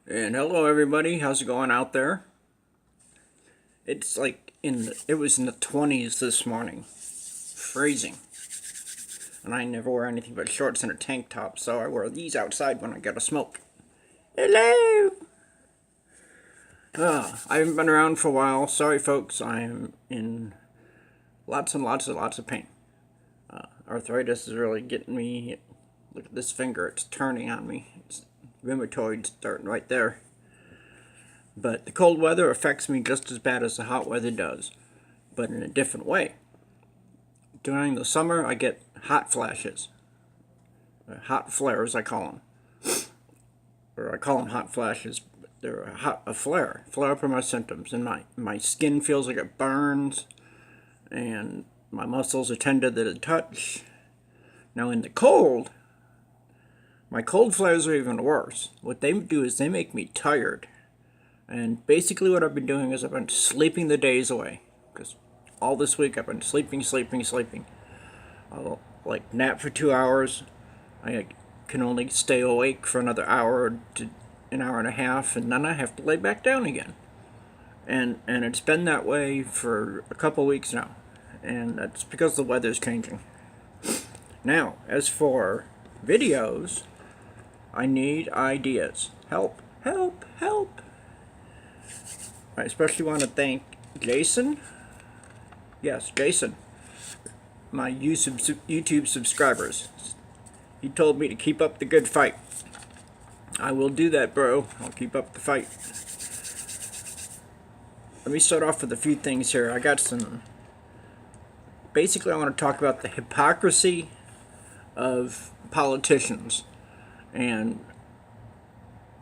And hello everybody, how's it going out there? It's like it was in the 20s this morning. Freezing. And I never wear anything but shorts and a tank top, so I wear these outside when I gotta smoke. Hello! I haven't been around for a while. Sorry folks, I'm in lots and lots of pain. Arthritis is really getting me. Look at this finger, it's turning on me. It's rheumatoid starting right there. But the cold weather affects me just as bad as the hot weather does, but in a different way. During the summer, I get hot flashes. Hot flares, I call them. Or I call them hot flashes, but they're a flare. Flare up are my symptoms, and my skin feels like it burns, and my muscles are tender to the touch. Now in the cold, my cold flares are even worse. What they do is they make me tired. And basically what I've been doing is I've been sleeping the days away. Because all this week I've been sleeping. I'll nap for 2 hours. I can only stay awake for another hour to an hour and a half, and then I have to lay back down again. And it's been that way for a couple weeks now. And that's because the weather's changing. Now, as for videos, I need ideas. Help. I especially want to thank Jason. Yes, Jason. My YouTube subscribers. He told me to keep up the good fight. I will do that, bro. I'll keep up the fight. Let me start off with a few things here. I got some... Basically, I want to talk about the hypocrisy of politicians and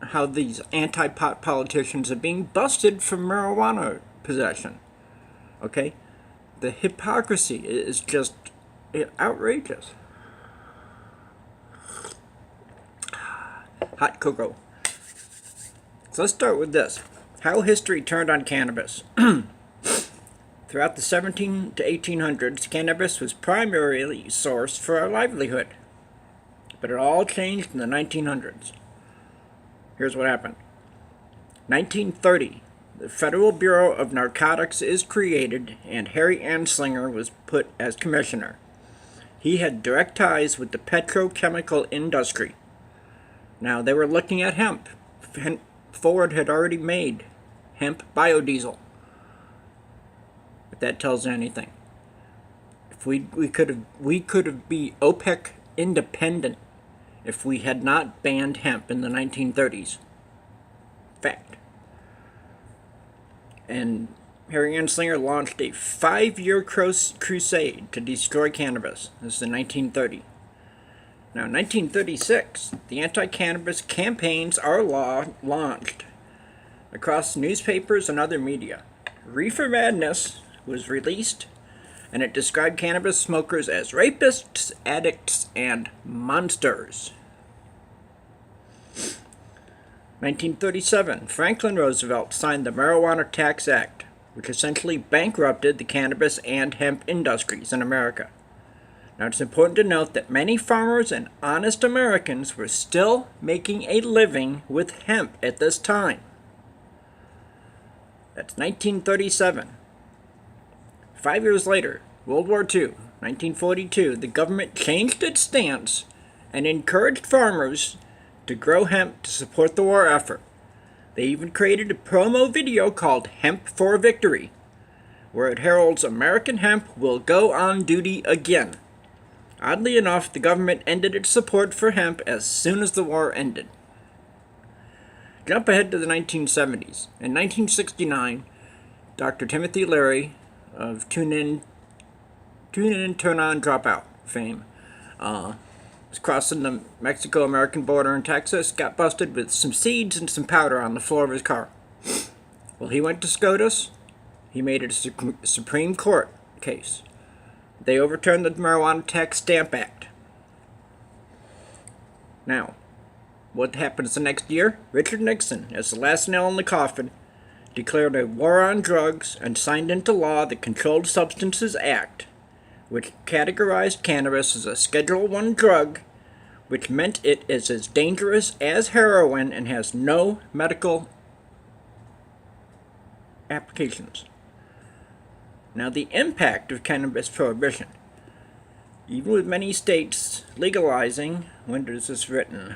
how these anti-pot politicians are being busted for marijuana possession. Okay? The hypocrisy is just outrageous. Hot cocoa. So let's start with this. How history turned on cannabis. Throughout the 17 to 1800s, cannabis was primarily sourced for our livelihood. But it all changed in the 1900s. Here's what happened. 1930, the Federal Bureau of Narcotics is created, and Harry Anslinger was put as commissioner. He had direct ties with the petrochemical industry. Now, they were looking at hemp. Ford had already made hemp biodiesel. If that tells you anything. If we could have be OPEC independent if we had not banned hemp in the 1930s. Fact. And Harry Anslinger launched a 5-year crusade to destroy cannabis. This is in 1930. Now, in 1936, the anti-cannabis campaigns are launched across newspapers and other media. Reefer Madness was released, and it described cannabis smokers as rapists, addicts, and monsters. 1937, Franklin Roosevelt signed the Marijuana Tax Act, which essentially bankrupted the cannabis and hemp industries in America. Now, it's important to note that many farmers and honest Americans were still making a living with hemp at this time. That's 1937. 5 years later, World War II, 1942, the government changed its stance and encouraged farmers to grow hemp to support the war effort. They even created a promo video called Hemp for Victory, where it heralds American hemp will go on duty again. Oddly enough, the government ended its support for hemp as soon as the war ended. Jump ahead to the 1970s. In 1969, Dr. Timothy Leary of Tune In, Turn On, Drop Out fame was crossing the Mexico-American border in Texas, got busted with some seeds and some powder on the floor of his car. Well, he went to SCOTUS. He made it a Supreme Court case. They overturned the Marijuana Tax Stamp Act. Now, what happens the next year? Richard Nixon, as the last nail in the coffin, declared a war on drugs and signed into law the Controlled Substances Act, which categorized cannabis as a Schedule I drug which meant it is as dangerous as heroin and has no medical applications. Now, the impact of cannabis prohibition. Even with many states legalizing, when is this written?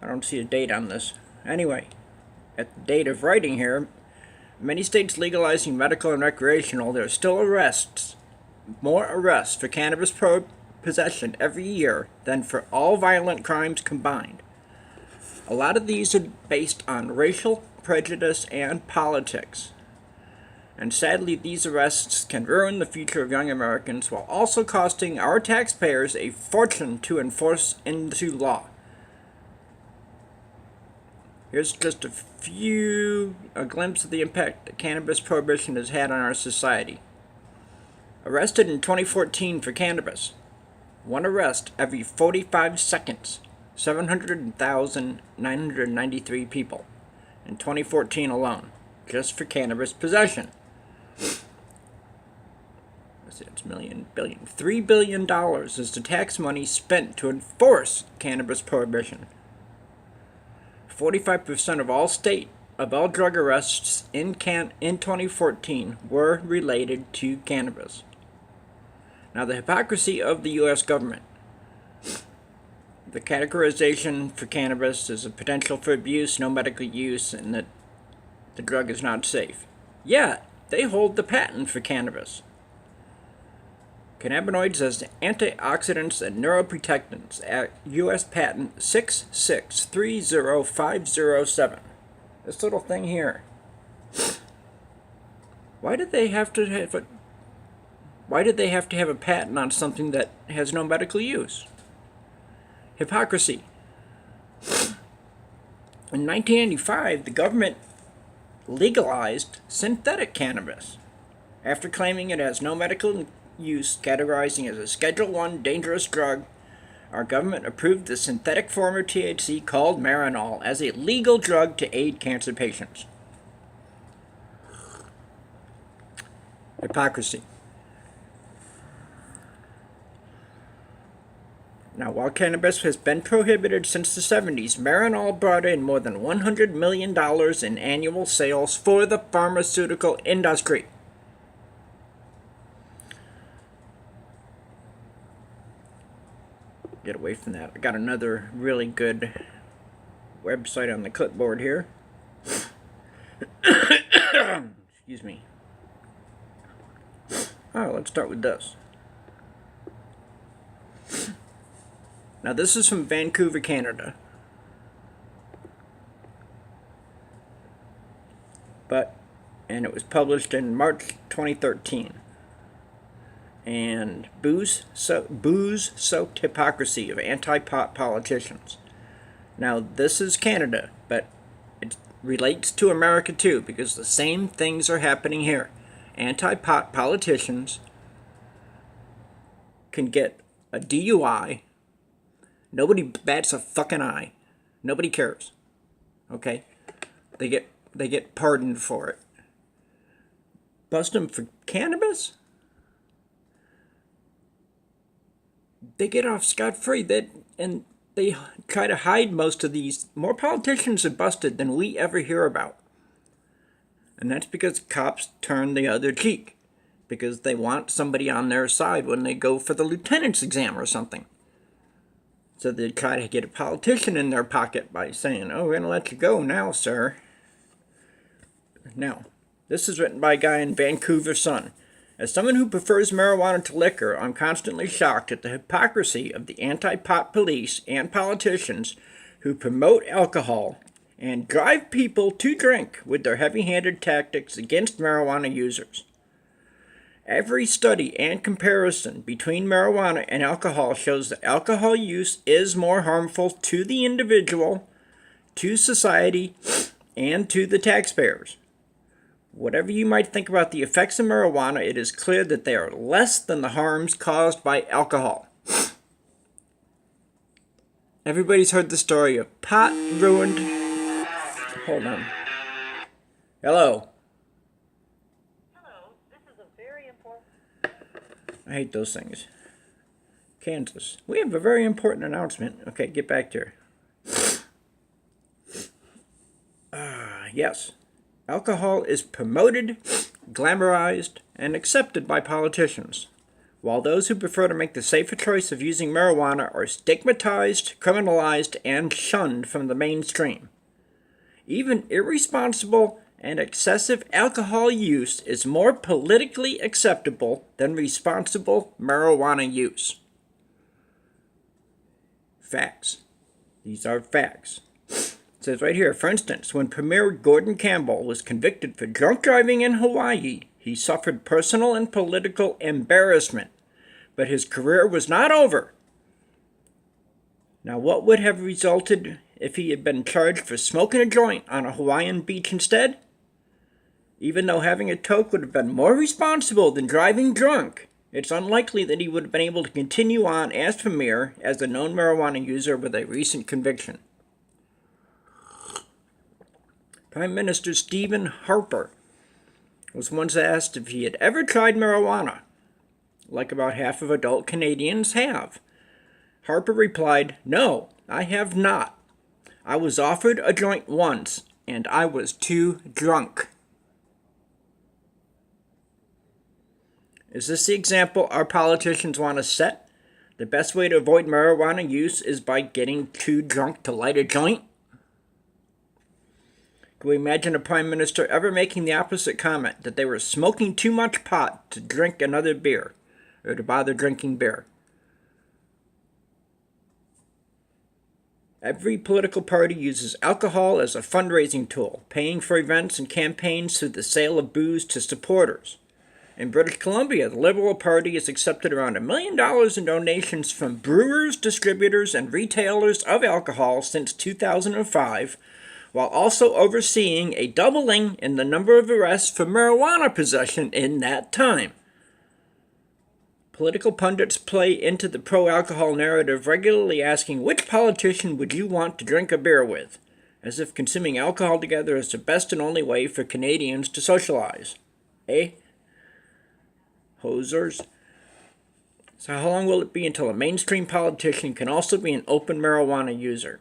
I don't see a date on this. Anyway, at the date of writing here, many states legalizing medical and recreational, there are still more arrests for cannabis possession every year than for all violent crimes combined. A lot of these are based on racial prejudice and politics. And sadly, these arrests can ruin the future of young Americans while also costing our taxpayers a fortune to enforce into law. Here's just a glimpse of the impact that cannabis prohibition has had on our society. Arrested in 2014 for cannabis. One arrest every 45 seconds. 700,993 people in 2014 alone, just for cannabis possession. It's $3 billion is the tax money spent to enforce cannabis prohibition. 45% of all drug arrests in 2014 were related to cannabis. Now, the hypocrisy of the U.S. government. The categorization for cannabis is a potential for abuse, no medical use, and that the drug is not safe. Yeah, they hold the patent for cannabis. Cannabinoids as antioxidants and neuroprotectants at U.S. Patent 6630507. This little thing here. Why did they have to have a patent on something that has no medical use? Hypocrisy. In 1985, the government legalized synthetic cannabis after claiming it has no medical use, categorizing as a Schedule I dangerous drug. Our government approved the synthetic form of THC called Marinol as a legal drug to aid cancer patients. Hypocrisy. Now, while cannabis has been prohibited since the 70s, Marinol brought in more than $100 million in annual sales for the pharmaceutical industry. Get away from that. I got another really good website on the clipboard here. Excuse me. Oh, let's start with this. Now, this is from Vancouver, Canada. And it was published in March 2013. And booze-soaked hypocrisy of anti-pot politicians. Now, this is Canada, but it relates to America too, because the same things are happening here. Anti-pot politicians can get a DUI. Nobody bats a fucking eye. Nobody cares. Okay? They get pardoned for it. Bust them for cannabis? They get off scot-free. And they try to hide most of these. More politicians are busted than we ever hear about. And that's because cops turn the other cheek. Because they want somebody on their side when they go for the lieutenant's exam or something. So they try to get a politician in their pocket by saying, oh, we're going to let you go now, sir. Now, this is written by a guy in Vancouver Sun. As someone who prefers marijuana to liquor, I'm constantly shocked at the hypocrisy of the anti-pot police and politicians who promote alcohol and drive people to drink with their heavy-handed tactics against marijuana users. Every study and comparison between marijuana and alcohol shows that alcohol use is more harmful to the individual, to society, and to the taxpayers. Whatever you might think about the effects of marijuana, it is clear that they are less than the harms caused by alcohol. Everybody's heard the story of pot ruined... Hold on. Hello. Hello, this is a very important... I hate those things. Kansas. We have a very important announcement. Okay, get back to her. Yes. Alcohol is promoted, glamorized, and accepted by politicians, while those who prefer to make the safer choice of using marijuana are stigmatized, criminalized, and shunned from the mainstream. Even irresponsible and excessive alcohol use is more politically acceptable than responsible marijuana use. Facts. These are facts. It says right here, for instance, when Premier Gordon Campbell was convicted for drunk driving in Hawaii, he suffered personal and political embarrassment, but his career was not over. Now, what would have resulted if he had been charged for smoking a joint on a Hawaiian beach instead? Even though having a toke would have been more responsible than driving drunk, it's unlikely that he would have been able to continue on as premier as a known marijuana user with a recent conviction. Prime Minister Stephen Harper was once asked if he had ever tried marijuana, like about half of adult Canadians have. Harper replied, "No, I have not. I was offered a joint once, and I was too drunk." Is this the example our politicians want to set? The best way to avoid marijuana use is by getting too drunk to light a joint? Can we imagine a prime minister ever making the opposite comment, that they were smoking too much pot to drink another beer, or to bother drinking beer? Every political party uses alcohol as a fundraising tool, paying for events and campaigns through the sale of booze to supporters. In British Columbia, the Liberal Party has accepted around $1 million in donations from brewers, distributors, and retailers of alcohol since 2005, while also overseeing a doubling in the number of arrests for marijuana possession in that time. Political pundits play into the pro-alcohol narrative, regularly asking, which politician would you want to drink a beer with? As if consuming alcohol together is the best and only way for Canadians to socialize. Eh? Hosers. So how long will it be until a mainstream politician can also be an open marijuana user?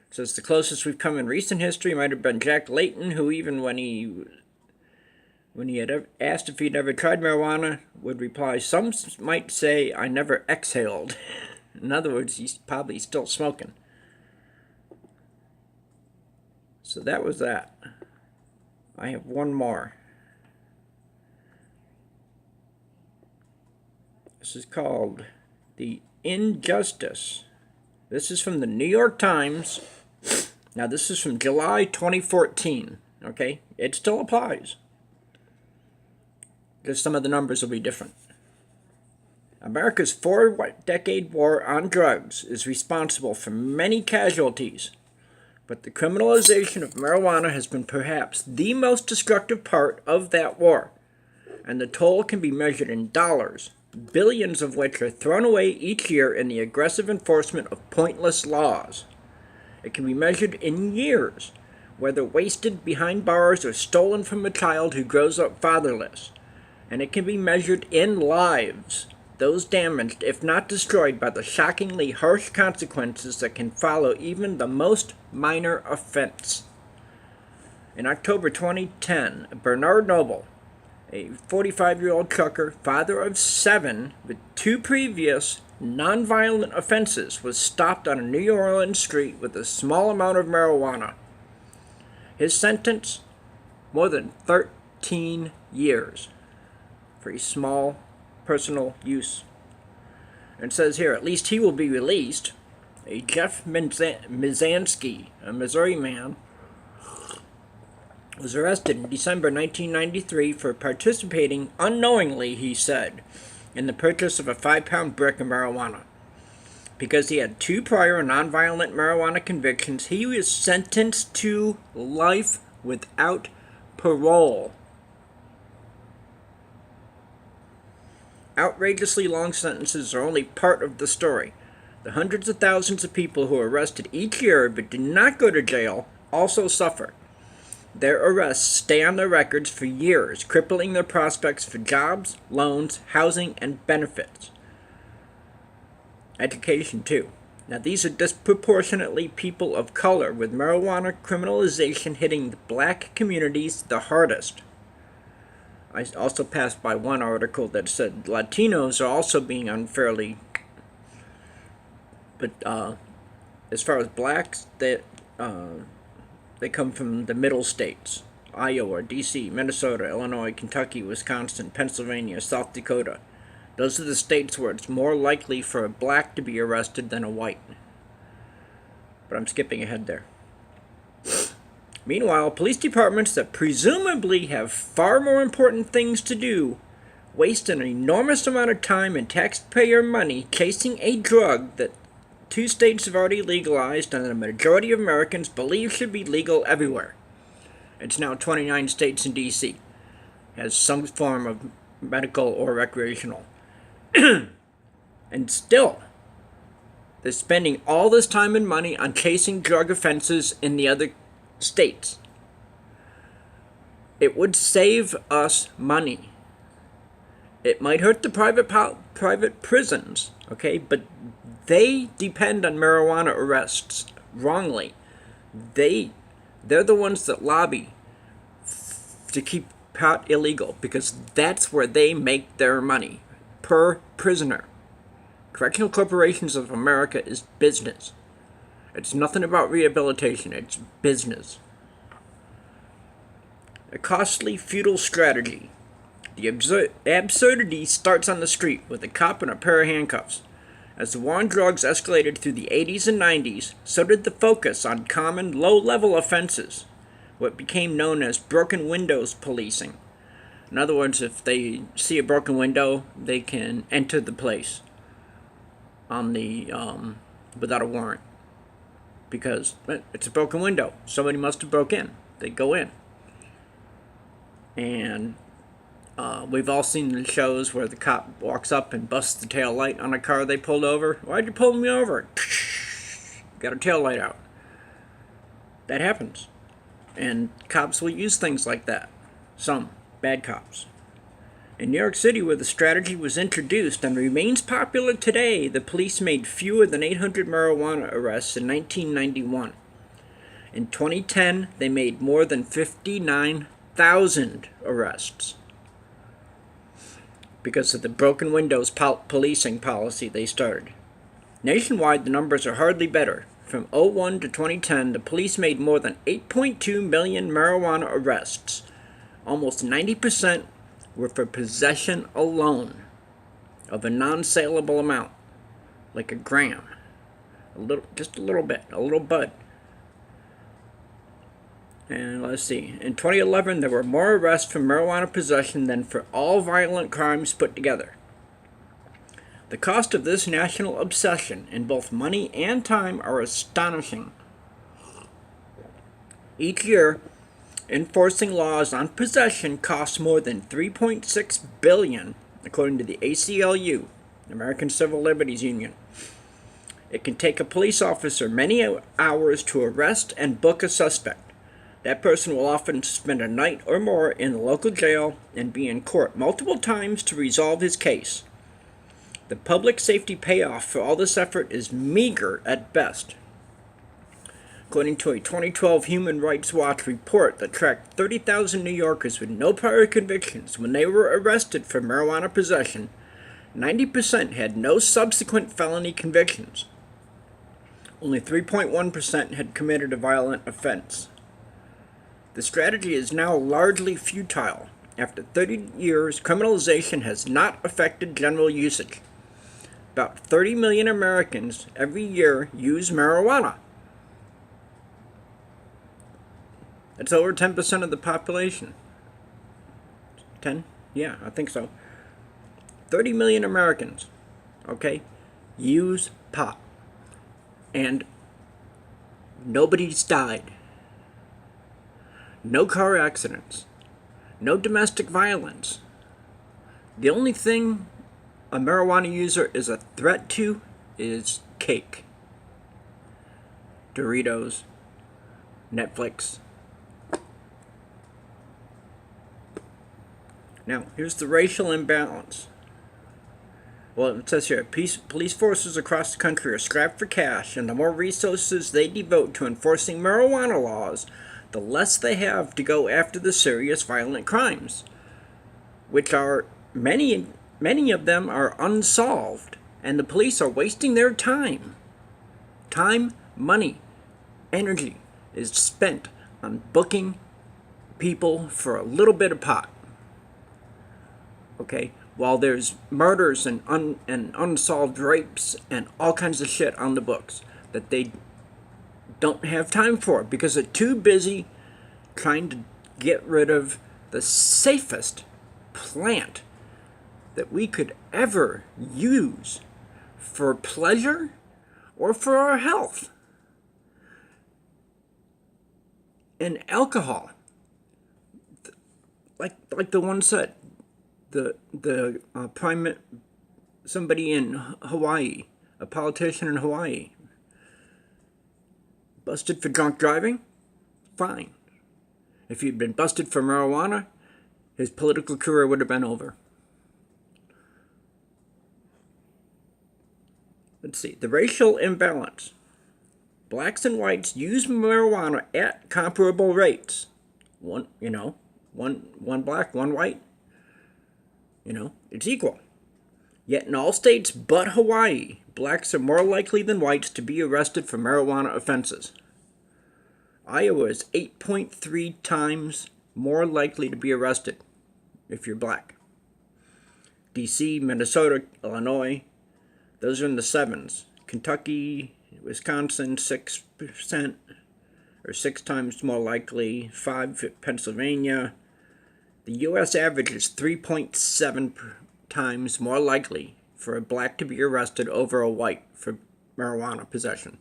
So it's the closest we've come in recent history. Might have been Jack Layton, who even when he had asked if he'd ever tried marijuana, would reply, "Some might say I never exhaled." In other words, he's probably still smoking. So that was that. I have one more. This is called The Injustice. This is from the New York Times. Now, this is from July 2014. Okay? It still applies. Just some of the numbers will be different. America's 4-decade war on drugs is responsible for many casualties, but the criminalization of marijuana has been perhaps the most destructive part of that war, and the toll can be measured in dollars, billions of which are thrown away each year in the aggressive enforcement of pointless laws. It can be measured in years, whether wasted behind bars or stolen from a child who grows up fatherless. And it can be measured in lives, those damaged, if not destroyed, by the shockingly harsh consequences that can follow even the most minor offense. In October 2010, Bernard Noble, a 45-year-old trucker, father of 7, with 2 previous nonviolent offenses, was stopped on a New Orleans street with a small amount of marijuana. His sentence, more than 13 years for a small personal use. And it says here, at least he will be released. A Jeff Mizanski, a Missouri man, was arrested in December 1993 for participating unknowingly, he said, in the purchase of a 5-pound brick of marijuana. Because he had 2 prior nonviolent marijuana convictions, he was sentenced to life without parole. Outrageously long sentences are only part of the story. The hundreds of thousands of people who are arrested each year but do not go to jail also suffer. Their arrests stay on their records for years, crippling their prospects for jobs, loans, housing, and benefits. education too. Now, these are disproportionately people of color, with marijuana criminalization hitting the black communities the hardest. I also passed by one article that said Latinos are also being unfairly, but as far as blacks, they come from the middle states: Iowa, D.C., Minnesota, Illinois, Kentucky, Wisconsin, Pennsylvania, South Dakota. Those are the states where it's more likely for a black to be arrested than a white. But I'm skipping ahead there. Meanwhile, police departments that presumably have far more important things to do waste an enormous amount of time and taxpayer money chasing a drug that 2 states have already legalized and the majority of Americans believe should be legal everywhere. It's now 29 states and D.C. has some form of medical or recreational. And still, they're spending all this time and money on chasing drug offenses in the other states. It would save us money. It might hurt the private prisons, okay, but they depend on marijuana arrests wrongly. They're the ones that lobby to keep pot illegal because that's where they make their money per prisoner. Correctional Corporations of America is business. It's nothing about rehabilitation, it's business. A costly, futile strategy. The absurdity starts on the street with a cop and a pair of handcuffs. As the war on drugs escalated through the 80s and 90s, so did the focus on common low-level offenses, what became known as broken windows policing. In other words, if they see a broken window, they can enter the place on the without a warrant because it's a broken window. Somebody must have broke in. They go in, and we've all seen the shows where the cop walks up and busts the tail light on a car they pulled over. Why'd you pull me over? Got a tail light out. That happens, and cops will use things like that. Some bad cops. In New York City, where the strategy was introduced and remains popular today, the police made fewer than 800 marijuana arrests in 1991. In 2010, they made more than 59,000 arrests because of the broken windows policing policy they started. Nationwide, the numbers are hardly better. From 2001 to 2010, the police made more than 8.2 million marijuana arrests. Almost 90% were for possession alone of a non-saleable amount, like a gram, just a little bit, a little bud. And let's see, in 2011 there were more arrests for marijuana possession than for all violent crimes put together. The cost of this national obsession in both money and time are astonishing. Each year, enforcing laws on possession costs more than $3.6 billion, according to the ACLU, American Civil Liberties Union. It can take a police officer many hours to arrest and book a suspect. That person will often spend a night or more in the local jail and be in court multiple times to resolve his case. The public safety payoff for all this effort is meager at best. According to a 2012 Human Rights Watch report that tracked 30,000 New Yorkers with no prior convictions when they were arrested for marijuana possession, 90% had no subsequent felony convictions. Only 3.1% had committed a violent offense. The strategy is now largely futile. After 30 years, criminalization has not affected general usage. About 30 million Americans every year use marijuana. That's over 10% of the population. 10? Yeah, I think so. 30 million Americans, okay, use pot. And nobody's died. No car accidents. No domestic violence. The only thing a marijuana user is a threat to is cake, Doritos, Netflix. Now, here's the racial imbalance. Well, it says here, police forces across the country are strapped for cash, and the more resources they devote to enforcing marijuana laws, the less they have to go after the serious violent crimes, which are many of them are unsolved, and the police are wasting their time. Time, money, energy is spent on booking people for a little bit of pot. Okay? While there's murders and unsolved rapes and all kinds of shit on the books that they don't have time for because they're too busy trying to get rid of the safest plant that we could ever use for pleasure or for our health. And alcohol, like the one said, somebody in Hawaii, a politician in Hawaii, busted for drunk driving, fine. If he'd been busted for marijuana, his political career would have been over. Let's see, the racial imbalance. Blacks and whites use marijuana at comparable rates. One black, one white. It's equal. Yet in all states but Hawaii, blacks are more likely than whites to be arrested for marijuana offenses. Iowa is 8.3 times more likely to be arrested if you're black. D.C., Minnesota, Illinois, those are in the 7s. Kentucky, Wisconsin, 6%, or 6 times more likely. 5, Pennsylvania. The U.S. average is 3.7 times more likely for a black to be arrested over a white for marijuana possession.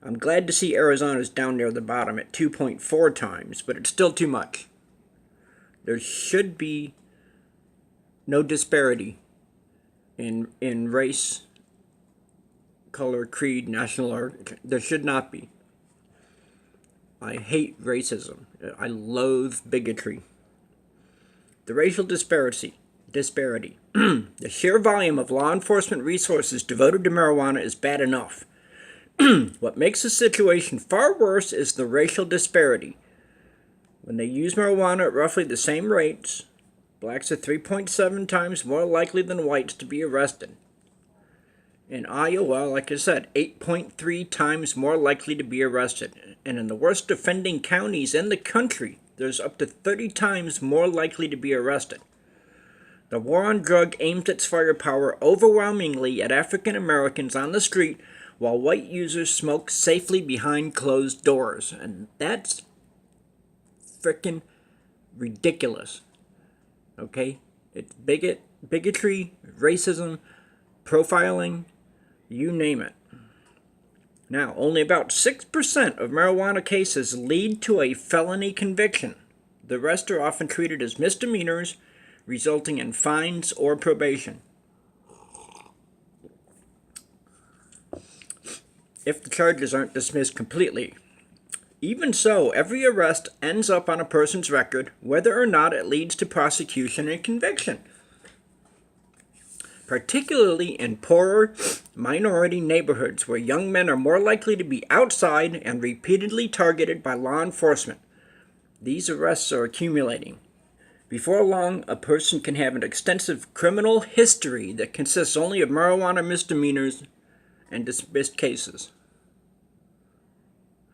I'm glad to see Arizona's down near the bottom at 2.4 times, but it's still too much. There should be no disparity in race, color, creed, national origin. There should not be. I hate racism. I loathe bigotry. The racial disparity. The sheer volume of law enforcement resources devoted to marijuana is bad enough. What makes the situation far worse is the racial disparity. When they use marijuana at roughly the same rates, blacks are 3.7 times more likely than whites to be arrested. In Iowa, like I said, 8.3 times more likely to be arrested. And in the worst offending counties in the country, there's up to 30 times more likely to be arrested. The war on drug aims its firepower overwhelmingly at African Americans on the street, while white users smoke safely behind closed doors. And that's frickin' ridiculous. Okay? It's bigotry, racism, profiling, you name it. Now, only about 6% of marijuana cases lead to a felony conviction. The rest are often treated as misdemeanors, resulting in fines or probation. If the charges aren't dismissed completely. Even so, every arrest ends up on a person's record, whether or not it leads to prosecution and conviction. Particularly in poorer, minority neighborhoods where young men are more likely to be outside and repeatedly targeted by law enforcement. These arrests are accumulating. Before long, a person can have an extensive criminal history that consists only of marijuana misdemeanors and dismissed cases.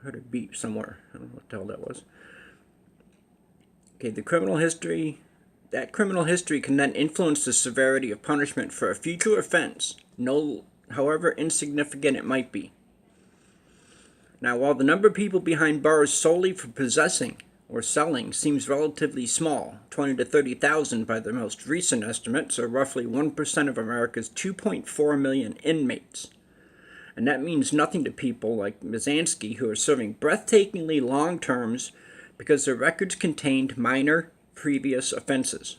I heard a beep somewhere. I don't know what the hell that was. Okay, the criminal history. That criminal history can then influence the severity of punishment for a future offense, however insignificant it might be. Now, while the number of people behind bars solely for possessing or selling seems relatively small, 20 to 30,000 by the most recent estimates, or roughly 1% of America's 2.4 million inmates. And that means nothing to people like Mizanski, who are serving breathtakingly long terms because their records contained minor previous offenses.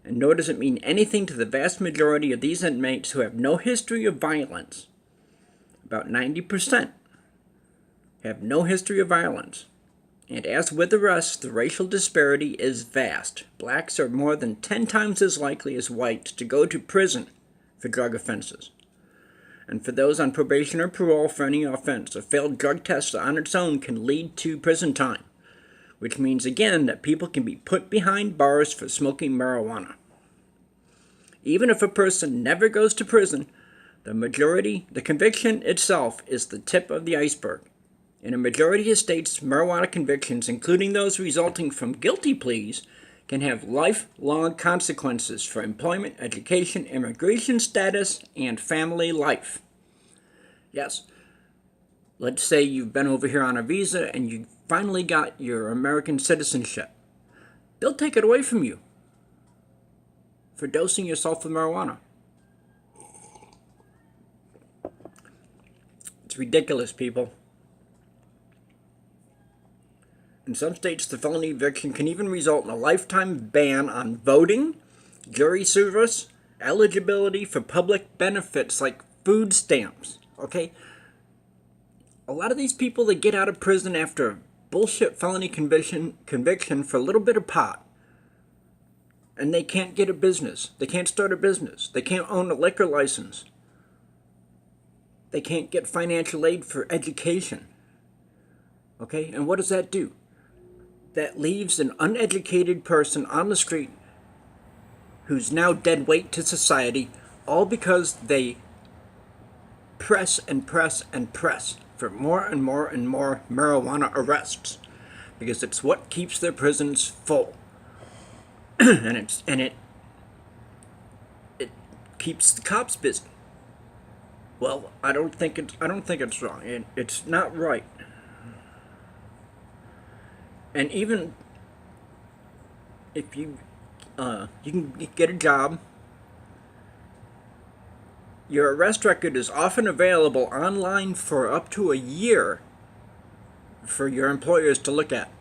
And nor does it mean anything to the vast majority of these inmates who have no history of violence. About 90% have no history of violence. And as with the rest, the racial disparity is vast. Blacks are more than 10 times as likely as whites to go to prison for drug offenses. And for those on probation or parole for any offense, a failed drug test on its own can lead to prison time, which means again that people can be put behind bars for smoking marijuana. Even if a person never goes to prison, the conviction itself is the tip of the iceberg. In a majority of states, marijuana convictions, including those resulting from guilty pleas, can have lifelong consequences for employment, education, immigration status, and family life. Yes, let's say you've been over here on a visa and you finally got your American citizenship. They'll take it away from you for dosing yourself with marijuana. It's ridiculous, people. In some states, the felony eviction can even result in a lifetime ban on voting, jury service, eligibility for public benefits like food stamps. Okay? A lot of these people that get out of prison after a bullshit felony conviction for a little bit of pot, and they can't get a business. They can't start a business. They can't own a liquor license. They can't get financial aid for education. Okay? And what does that do? That leaves an uneducated person on the street who's now dead weight to society, all because they press and press and press for more and more and more marijuana arrests, because it's what keeps their prisons full. and it keeps the cops busy. Well, I don't think it's wrong. It's not right. And even if you can get a job, your arrest record is often available online for up to a year for your employers to look at.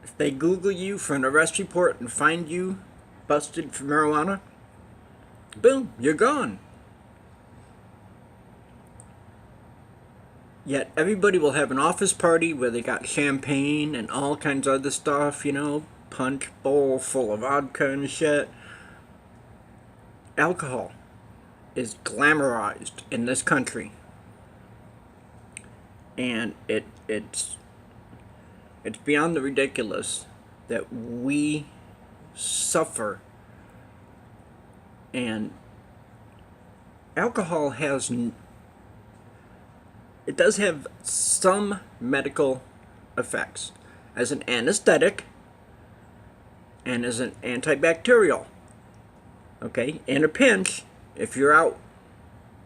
If they Google you for an arrest report and find you busted for marijuana, boom, you're gone. Yet everybody will have an office party where they got champagne and all kinds of other stuff, punch bowl full of vodka and shit. Alcohol is glamorized in this country. And it's beyond the ridiculous that we suffer. And alcohol it does have some medical effects as an anesthetic and as an antibacterial. Okay, in a pinch, if you're out,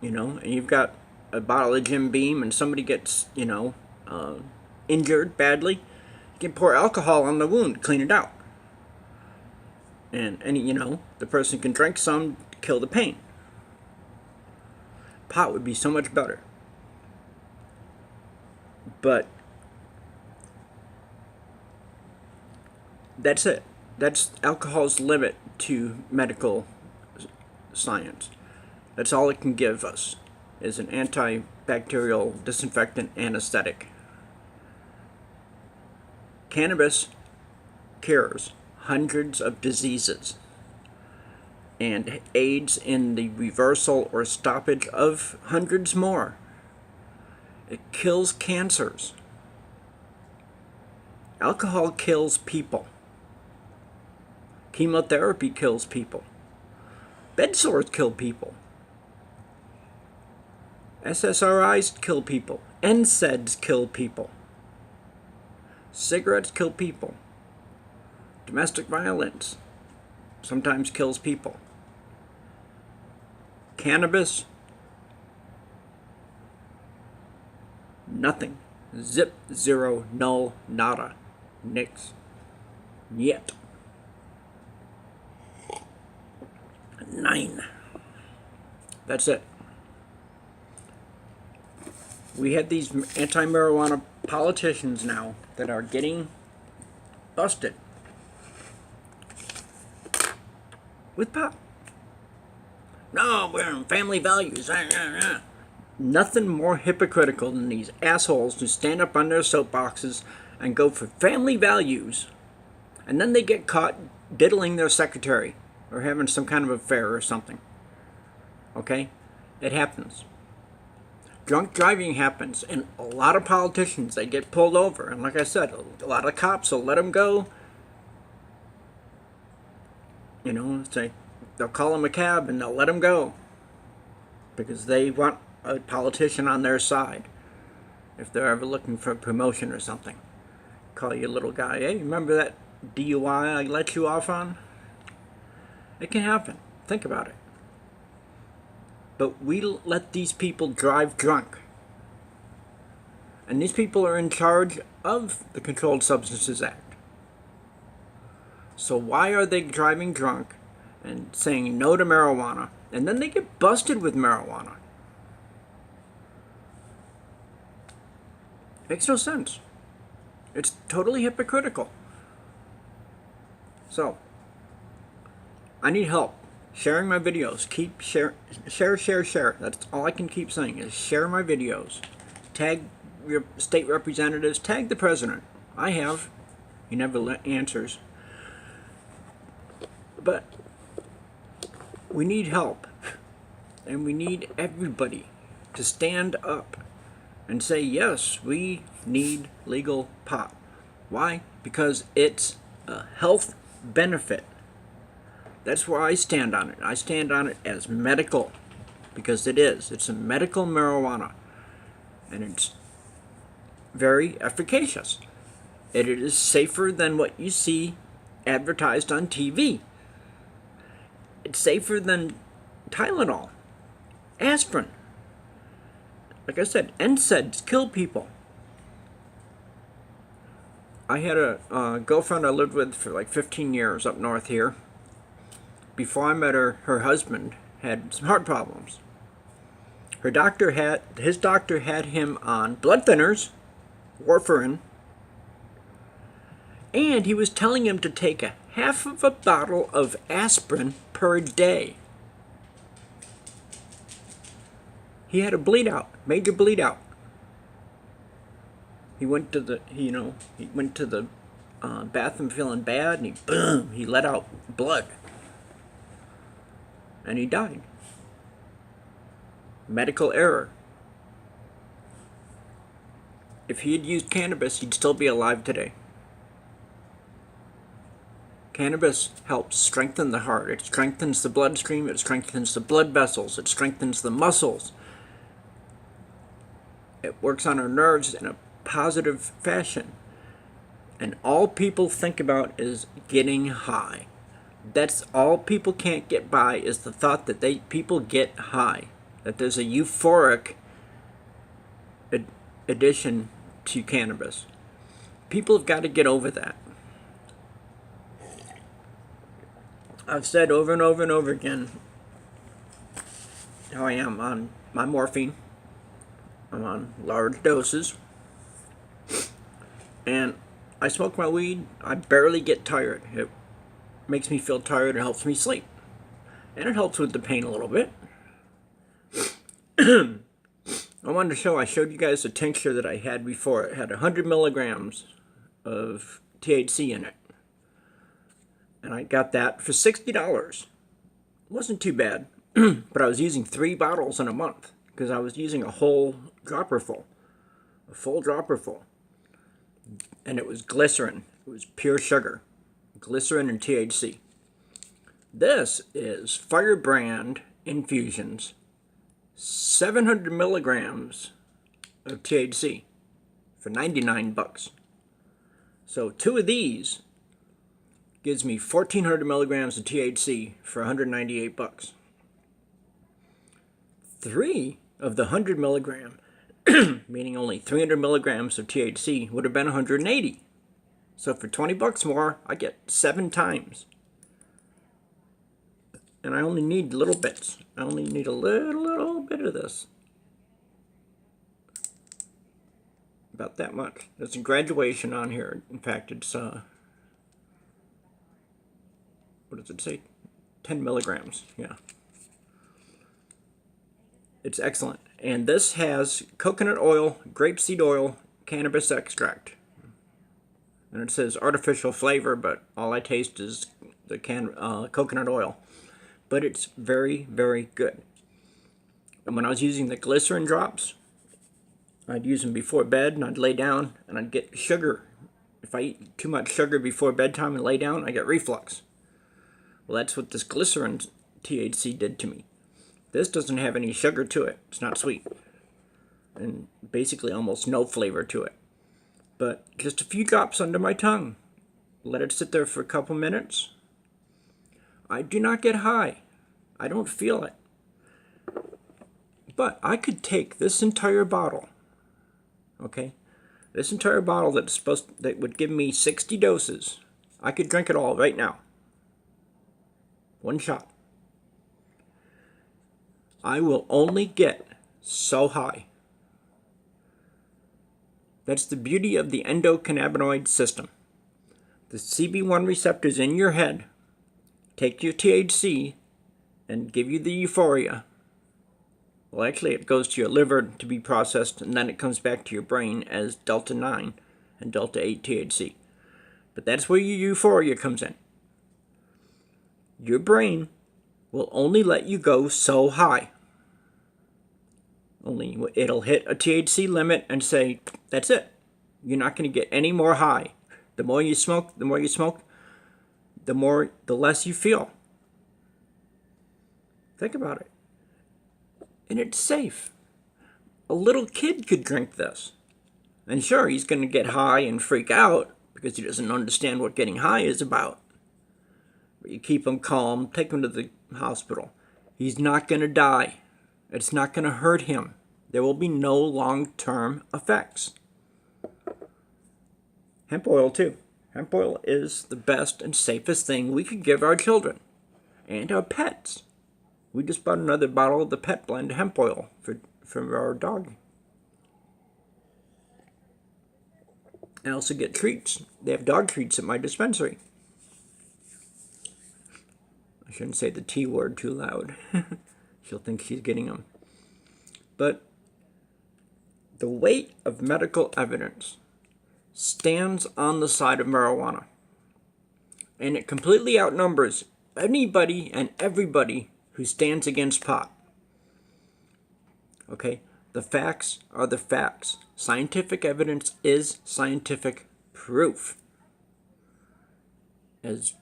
and you've got a bottle of Jim Beam and somebody gets, injured badly, you can pour alcohol on the wound, clean it out. And the person can drink some to kill the pain. Pot would be so much better. But that's it. That's alcohol's limit to medical science. That's all it can give us, is an antibacterial, disinfectant, anesthetic. Cannabis cures hundreds of diseases and aids in the reversal or stoppage of hundreds more. It kills cancers. Alcohol kills people. Chemotherapy kills people. Bed sores kill people. SSRIs kill people. NSAIDs kill people. Cigarettes kill people. Domestic violence sometimes kills people. Cannabis, nothing. Zip, zero, null, nada, nix, yet. 9. That's it. We have these anti-marijuana politicians now that are getting busted with pot. No, we're in family values. Nothing more hypocritical than these assholes who stand up on their soapboxes and go for family values, and then they get caught diddling their secretary or having some kind of affair or something. Okay? It happens. Drunk driving happens, and a lot of politicians, they get pulled over, and like I said, a lot of cops will let them go. You know, say they'll call them a cab and they'll let them go because they want a politician on their side. If they're ever looking for a promotion or something, call you little guy. Hey, remember that DUI I let you off on? It can happen. Think about it. But we let these people drive drunk. And these people are in charge of the Controlled Substances Act. So why are they driving drunk and saying no to marijuana, and then they get busted with marijuana? Makes no sense. It's totally hypocritical. So, I need help sharing my videos. Keep share. That's all I can keep saying is share my videos. Tag your state representatives. Tag the president. I have. He never answers. But we need help. And we need everybody to stand up and say, yes, we need legal pot. Why? Because it's a health benefit. That's where I stand on it. I stand on it as medical, because it is. It's a medical marijuana, and it's very efficacious. It is safer than what you see advertised on TV. It's safer than Tylenol, aspirin. Like I said, NSAIDs kill people. I had a girlfriend I lived with for like 15 years up north here. Before I met her, her husband had some heart problems. His doctor had him on blood thinners, warfarin, and he was telling him to take a half of a bottle of aspirin per day. He had a bleed out, major bleed out. He went to the bathroom feeling bad, and he let out blood. And he died. Medical error. If he had used cannabis, he'd still be alive today. Cannabis helps strengthen the heart. It strengthens the bloodstream. It strengthens the blood vessels. It strengthens the muscles. It works on our nerves in a positive fashion. And all people think about is getting high. That's all people can't get by, is the thought that people get high. That there's a euphoric addition to cannabis. People have got to get over that. I've said over and over and over again how I am on my morphine. I'm on large doses. And I smoke my weed. I barely get tired. It makes me feel tired and helps me sleep. And it helps with the pain a little bit. I wanted to show, I showed you guys a tincture that I had before. It had 100 milligrams of THC in it. And I got that for $60. It wasn't too bad. But I was using 3 bottles in a month, because I was using a whole dropper full. A full dropper full. And it was glycerin. It was pure sugar. Glycerin and THC. This is Firebrand Infusions. 700 milligrams of THC for $99. So 2 of these gives me 1,400 milligrams of THC for $198. 3 of the 100 milligram, meaning only 300 milligrams of THC, would have been $180. So for $20 more, I get 7 times. And I only need little bits. I only need a little bit of this. About that much. There's a graduation on here. In fact, it's, what does it say? 10 milligrams, yeah. It's excellent. And this has coconut oil, grapeseed oil, cannabis extract. and it says artificial flavor, but all I taste is the coconut oil. But it's very, very good. And when I was using the glycerin drops, I'd use them before bed, and I'd lay down, and I'd get sugar. If I eat too much sugar before bedtime and lay down, I get reflux. Well, that's what this glycerin THC did to me. This doesn't have any sugar to it. It's not sweet. And basically almost no flavor to it. But just a few drops under my tongue. Let it sit there for a couple minutes. I do not get high. I don't feel it. But I could take this entire bottle. Okay? This entire bottle that would give me 60 doses. I could drink it all right now. One shot. I will only get so high. That's the beauty of the endocannabinoid system. The CB1 receptors in your head take your THC and give you the euphoria. Well, actually, it goes to your liver to be processed, and then it comes back to your brain as delta 9 and delta 8 THC. But that's where your euphoria comes in. Your brain will only let you go so high. Only it'll hit a THC limit and say, that's it. You're not going to get any more high. The more you smoke, the less you feel. Think about it. And it's safe. A little kid could drink this. And sure, he's going to get high and freak out because he doesn't understand what getting high is about. But you keep him calm, take him to the hospital. He's not going to die. It's not going to hurt him. There will be no long-term effects. Hemp oil, too. Hemp oil is the best and safest thing we could give our children and our pets. We just bought another bottle of the Pet Blend hemp oil for our dog. I also get treats. They have dog treats at my dispensary. I shouldn't say the T word too loud. She'll think she's getting them. But the weight of medical evidence stands on the side of marijuana. And it completely outnumbers anybody and everybody who stands against pot. Okay? The facts are the facts. Scientific evidence is scientific proof. As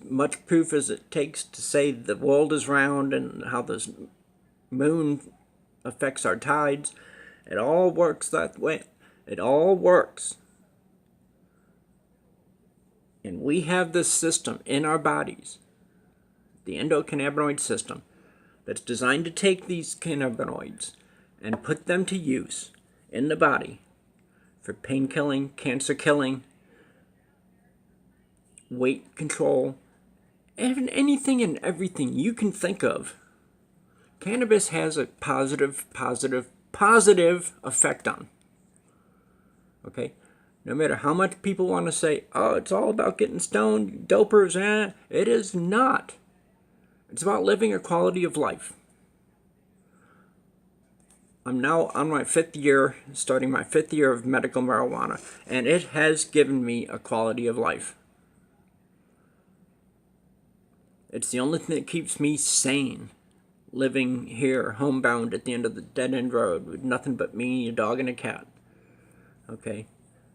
much proof as it takes to say the world is round and how the moon affects our tides, it all works that way. It all works. And we have this system in our bodies, the endocannabinoid system, that's designed to take these cannabinoids and put them to use in the body for pain killing, cancer killing, weight control, and anything and everything you can think of. Cannabis has a positive effect on. Okay? No matter how much people want to say, oh, it's all about getting stoned, dopers, it is not. It's about living a quality of life. I'm now on my 5th year, starting my 5th year of medical marijuana, and it has given me a quality of life. It's the only thing that keeps me sane, living here, homebound at the end of the dead-end road with nothing but me, a dog, and a cat. Okay?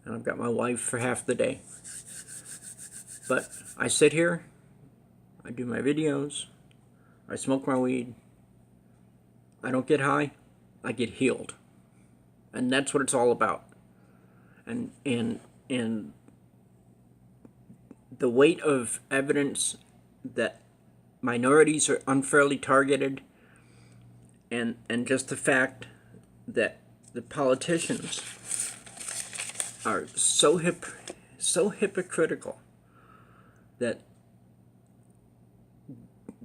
And I've got my wife for half the day. But I sit here, I do my videos, I smoke my weed, I don't get high, I get healed. And that's what it's all about. And the weight of evidence that minorities are unfairly targeted, and just the fact that the politicians are so hypocritical that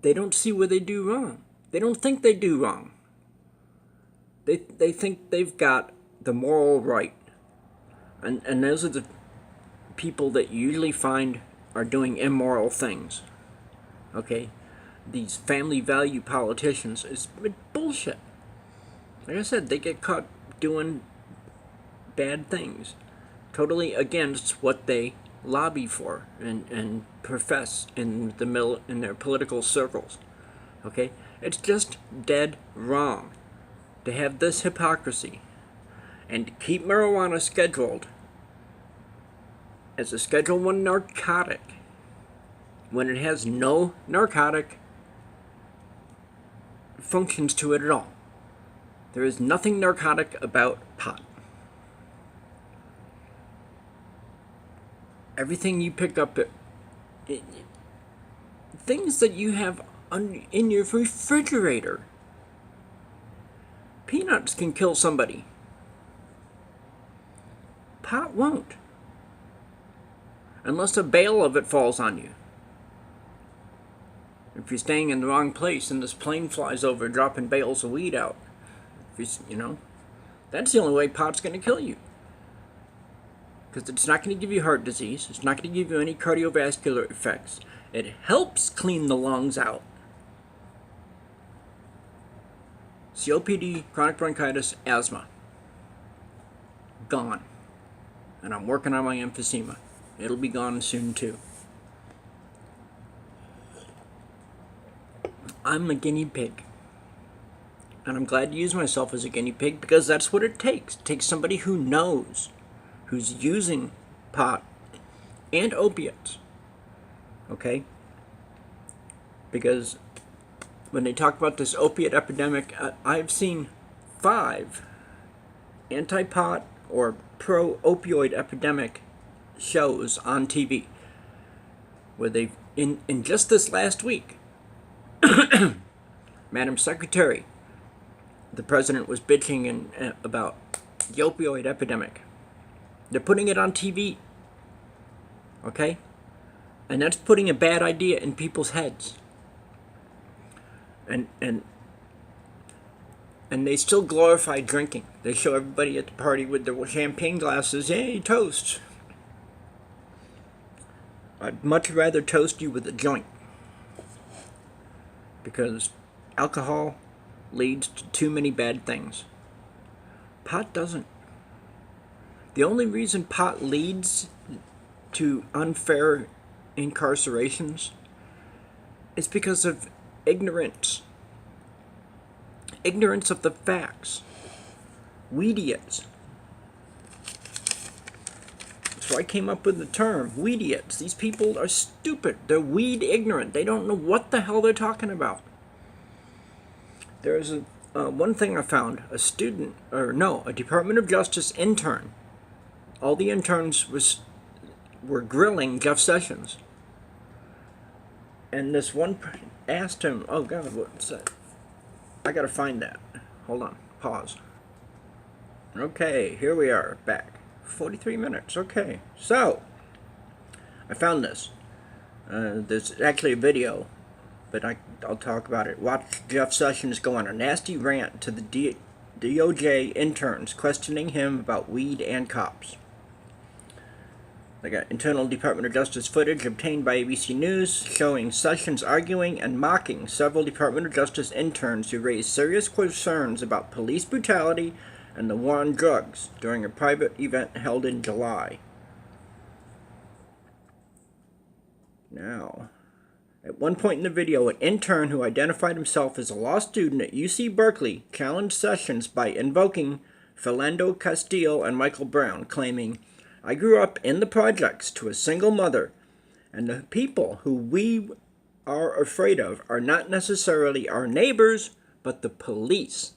they don't see where they do wrong. They don't think they do wrong. They think they've got the moral right. And those are the people that you usually find are doing immoral things. Okay? These family value politicians is bullshit. Like I said, they get caught doing bad things. Totally against what they lobby for and profess in their political circles. Okay? It's just dead wrong to have this hypocrisy and keep marijuana scheduled as a Schedule 1 narcotic when it has no narcotic functions to it at all. There is nothing narcotic about pot. Everything you pick up, things that you have in your refrigerator. Peanuts can kill somebody. Pot won't. Unless a bale of it falls on you. If you're staying in the wrong place and this plane flies over dropping bales of weed out, that's the only way pot's going to kill you. Because it's not going to give you heart disease. It's not going to give you any cardiovascular effects. It helps clean the lungs out. COPD, chronic bronchitis, asthma. Gone. And I'm working on my emphysema. It'll be gone soon too. I'm a guinea pig. And I'm glad to use myself as a guinea pig because that's what it takes. It takes somebody who knows, who's using pot and opiates. Okay? Because when they talk about this opiate epidemic, I've seen 5 anti-pot or pro-opioid epidemic shows on TV where they've, in just this last week, Madam Secretary, the president was bitching about the opioid epidemic. They're putting it on TV. Okay? And that's putting a bad idea in people's heads. And they still glorify drinking. They show everybody at the party with their champagne glasses, hey, toast. I'd much rather toast you with a joint. Because alcohol leads to too many bad things. Pot doesn't. The only reason pot leads to unfair incarcerations is because of ignorance. Ignorance of the facts. Weediots. So I came up with the term, weediots. These people are stupid. They're weed ignorant. They don't know what the hell they're talking about. There's one thing I found. A Department of Justice intern. All the interns were grilling Jeff Sessions. And this one asked him, oh God, what's that? I gotta find that. Hold on, pause. Okay, here we are, back. 43 minutes, okay. So, I found this. There's actually a video, but I'll talk about it. Watch Jeff Sessions go on a nasty rant to the DOJ interns questioning him about weed and cops. They got internal Department of Justice footage obtained by ABC News showing Sessions arguing and mocking several Department of Justice interns who raised serious concerns about police brutality and the war on drugs during a private event held in July. Now, at one point in the video, an intern who identified himself as a law student at UC Berkeley challenged Sessions by invoking Philando Castile and Michael Brown, claiming, I grew up in the projects to a single mother, and the people who we are afraid of are not necessarily our neighbors, but the police.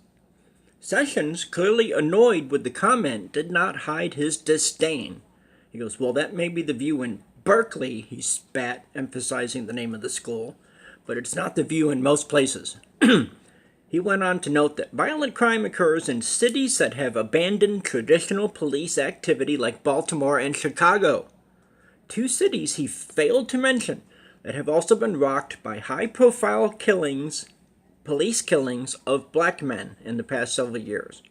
Sessions, clearly annoyed with the comment, did not hide his disdain. He goes, well, that may be the view in Berkeley, he spat, emphasizing the name of the school, but it's not the view in most places. He went on to note that violent crime occurs in cities that have abandoned traditional police activity like Baltimore and Chicago. 2 cities he failed to mention that have also been rocked by high-profile police killings of black men in the past several years.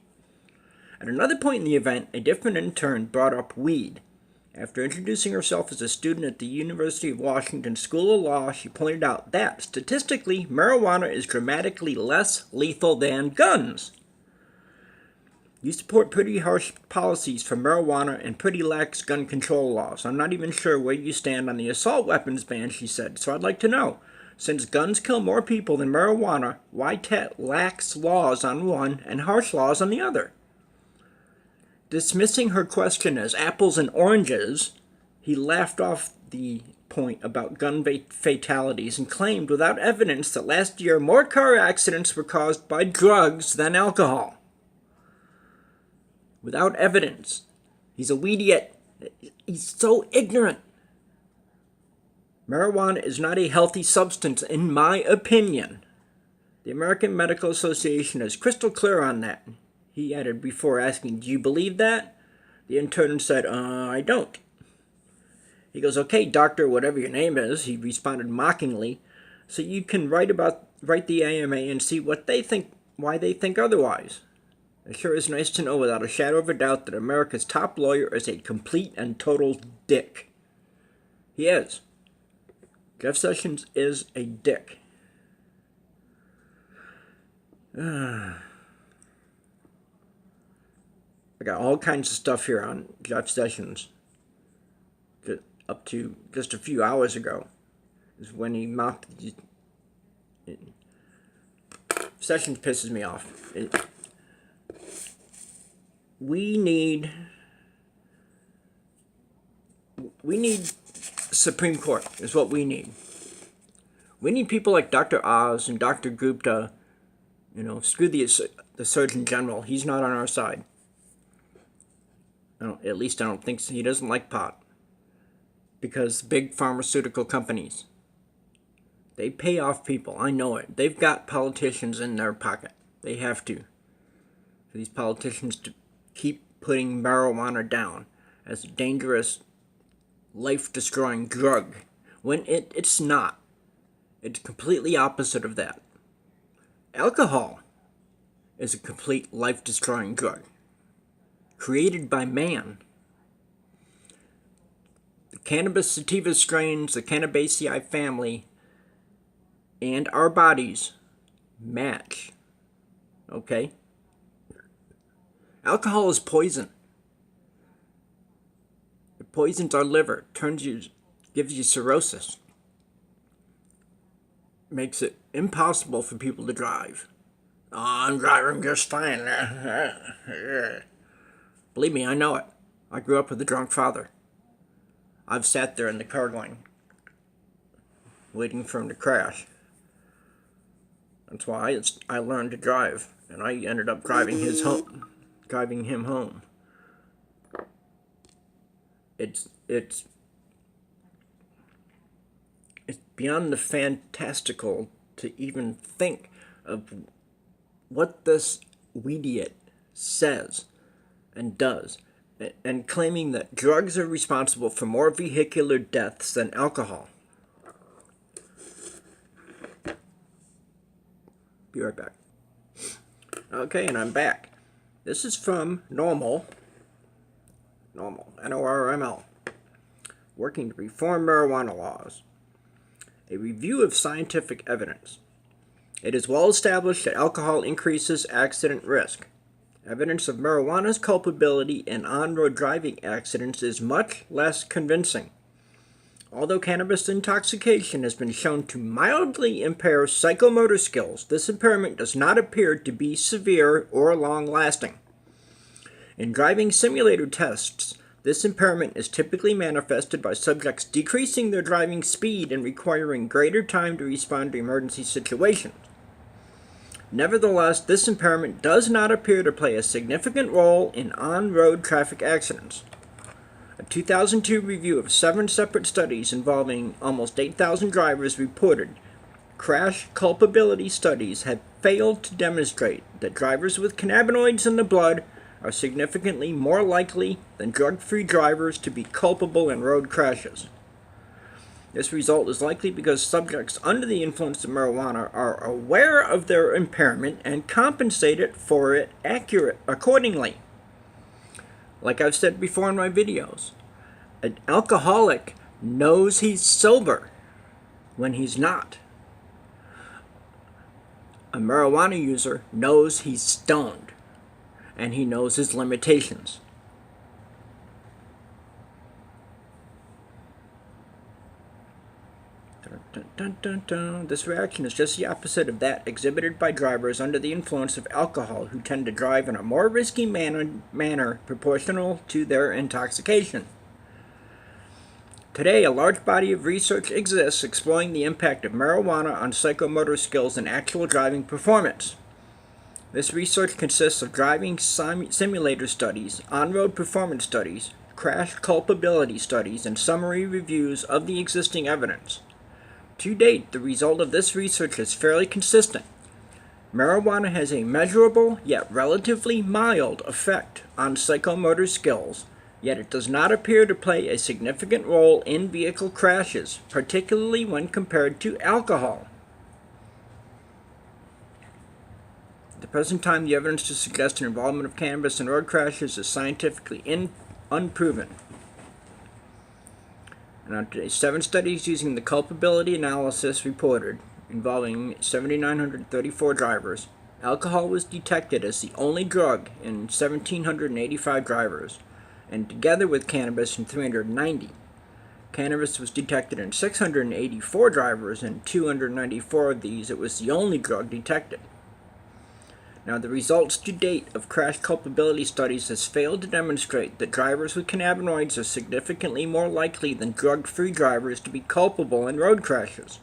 At another point in the event, a different intern brought up weed. After introducing herself as a student at the University of Washington School of Law, she pointed out that, statistically, marijuana is dramatically less lethal than guns. You support pretty harsh policies for marijuana and pretty lax gun control laws. I'm not even sure where you stand on the assault weapons ban, she said, so I'd like to know. Since guns kill more people than marijuana, why lax laws on one and harsh laws on the other? Dismissing her question as apples and oranges, he laughed off the point about gun fatalities and claimed without evidence that last year more car accidents were caused by drugs than alcohol. Without evidence. He's a weediot. He's so ignorant. Marijuana is not a healthy substance, in my opinion. The American Medical Association is crystal clear on that. He added before asking, do you believe that? The intern said, I don't. He goes, okay, doctor, whatever your name is, he responded mockingly, so you can write the AMA and see what they think, why they think otherwise. It sure is nice to know without a shadow of a doubt that America's top lawyer is a complete and total dick. He is. Jeff Sessions is a dick. I got all kinds of stuff here on Jeff Sessions. Up to just a few hours ago is when he mocked. Sessions pisses me off. We need Supreme Court is what we need. We need people like Dr. Oz and Dr. Gupta. Screw the Surgeon General. He's not on our side. At least I don't think so. He doesn't like pot. Because big pharmaceutical companies, they pay off people. I know it. They've got politicians in their pocket. They have to. For these politicians to keep putting marijuana down as a dangerous, life-destroying drug, when it's not. It's completely opposite of that. Alcohol is a complete life-destroying drug, created by man. The cannabis sativa strains, the Cannabaceae family, and our bodies match. Okay? Alcohol is poison. It poisons our liver, gives you cirrhosis. Makes it impossible for people to drive. Oh, I'm driving just fine. Believe me, I know it. I grew up with a drunk father. I've sat there in the car going, waiting for him to crash. That's why I learned to drive, and I ended up driving him home. It's beyond the fantastical to even think of what this weediot says and does, and claiming that drugs are responsible for more vehicular deaths than alcohol. Be right back. Okay, and I'm back. This is from Normal, NORML, working to reform marijuana laws. A review of scientific evidence. It is well established that alcohol increases accident risk. Evidence of marijuana's culpability in on-road driving accidents is much less convincing. Although cannabis intoxication has been shown to mildly impair psychomotor skills, this impairment does not appear to be severe or long-lasting. In driving simulator tests, this impairment is typically manifested by subjects decreasing their driving speed and requiring greater time to respond to emergency situations. Nevertheless, this impairment does not appear to play a significant role in on-road traffic accidents. A 2002 review of 7 separate studies involving almost 8,000 drivers reported crash culpability studies had failed to demonstrate that drivers with cannabinoids in the blood are significantly more likely than drug-free drivers to be culpable in road crashes. This result is likely because subjects under the influence of marijuana are aware of their impairment and compensated for it accordingly. Like I've said before in my videos, an alcoholic knows he's sober when he's not. A marijuana user knows he's stoned. and he knows his limitations. Dun, dun, dun, dun, dun. This reaction is just the opposite of that exhibited by drivers under the influence of alcohol who tend to drive in a more risky manner proportional to their intoxication. Today, a large body of research exists exploring the impact of marijuana on psychomotor skills and actual driving performance. This research consists of driving simulator studies, on-road performance studies, crash culpability studies, and summary reviews of the existing evidence. To date, the result of this research is fairly consistent. Marijuana has a measurable, yet relatively mild, effect on psychomotor skills, yet it does not appear to play a significant role in vehicle crashes, particularly when compared to alcohol. At the present time, the evidence to suggest an involvement of cannabis in road crashes is scientifically unproven. And on today, 7 studies using the culpability analysis reported, involving 7,934 drivers, alcohol was detected as the only drug in 1,785 drivers, and together with cannabis in 390. Cannabis was detected in 684 drivers, and 294 of these it was the only drug detected. Now, the results to date of crash culpability studies has failed to demonstrate that drivers with cannabinoids are significantly more likely than drug-free drivers to be culpable in road crashes.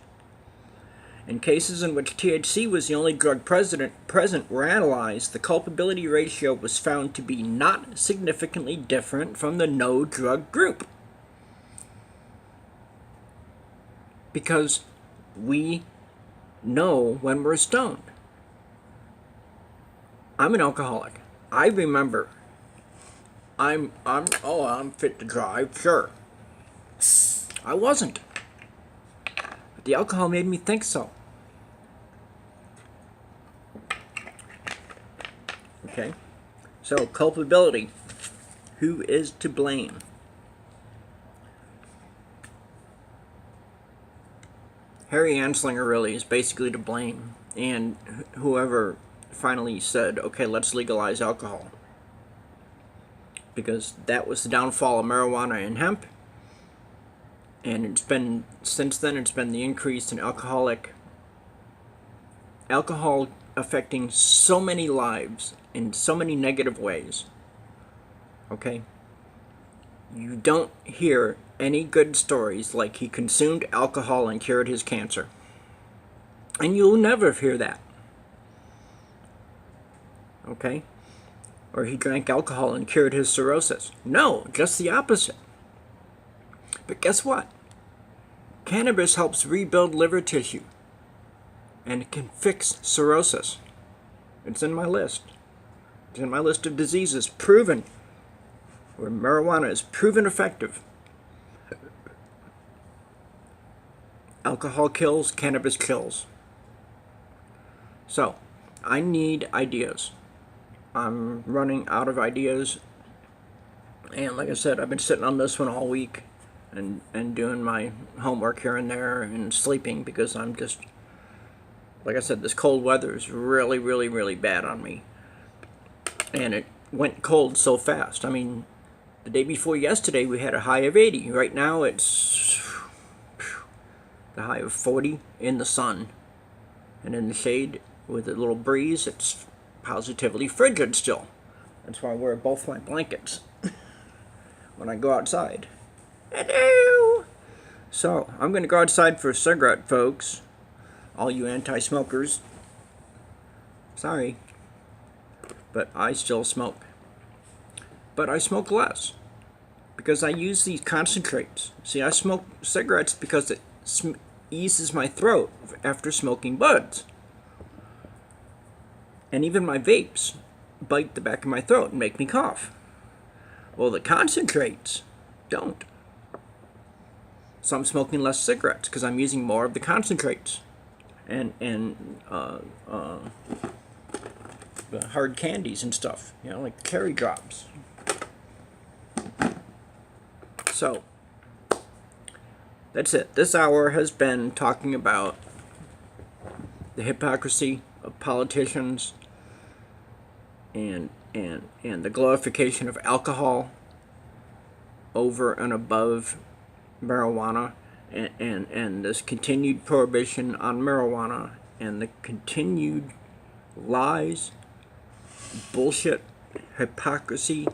In cases in which THC was the only drug present were analyzed, the culpability ratio was found to be not significantly different from the no-drug group. Because we know when we're stoned. I'm an alcoholic. I remember. I'm fit to drive, sure. I wasn't. But the alcohol made me think so. Okay? So, culpability. Who is to blame? Harry Anslinger really is basically to blame. And whoever finally said, okay, let's legalize alcohol. Because that was the downfall of marijuana and hemp. And since then, it's been the increase in alcohol affecting so many lives in so many negative ways. Okay? You don't hear any good stories like he consumed alcohol and cured his cancer. And you'll never hear that. Okay? Or he drank alcohol and cured his cirrhosis. No, just the opposite. But guess what? Cannabis helps rebuild liver tissue. And it can fix cirrhosis. It's in my list. It's in my list of diseases proven, where marijuana is proven effective. Alcohol kills, cannabis kills. So, I need ideas. I'm running out of ideas. And like I said, I've been sitting on this one all week and doing my homework here and there and sleeping because I'm just, like I said, this cold weather is really, really, really bad on me. And it went cold so fast. I mean, the day before yesterday we had a high of 80. Right now it's the high of 40 in the sun. And in the shade with a little breeze, it's positively frigid still. That's why I wear both my blankets when I go outside. Hello! So, I'm going to go outside for a cigarette, folks. All you anti-smokers. Sorry. But I still smoke. But I smoke less. Because I use these concentrates. See, I smoke cigarettes because it eases my throat after smoking buds. And even my vapes bite the back of my throat and make me cough. Well, the concentrates don't. So I'm smoking less cigarettes because I'm using more of the concentrates and the hard candies and stuff, you know, like cherry drops. So that's it. This hour has been talking about the hypocrisy of politicians and and the glorification of alcohol over and above marijuana, and this continued prohibition on marijuana, and the continued lies, bullshit, hypocrisy,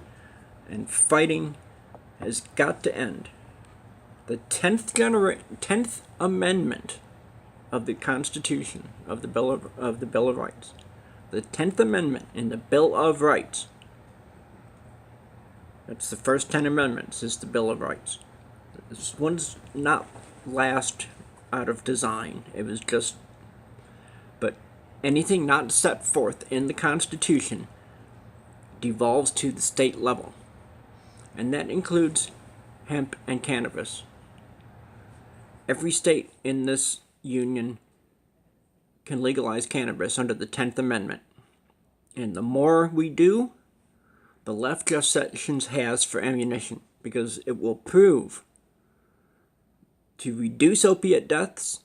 and fighting has got to end. The 10th Amendment of the Constitution of the Bill of Rights. The 10th Amendment in the Bill of Rights. That's the first 10 amendments, is the Bill of Rights. This one's not last out of design. It was just... But anything not set forth in the Constitution devolves to the state level. And that includes hemp and cannabis. Every state in this union can legalize cannabis under the 10th Amendment. And the more we do, the less Jeff Sessions has for ammunition, because it will prove to reduce opiate deaths,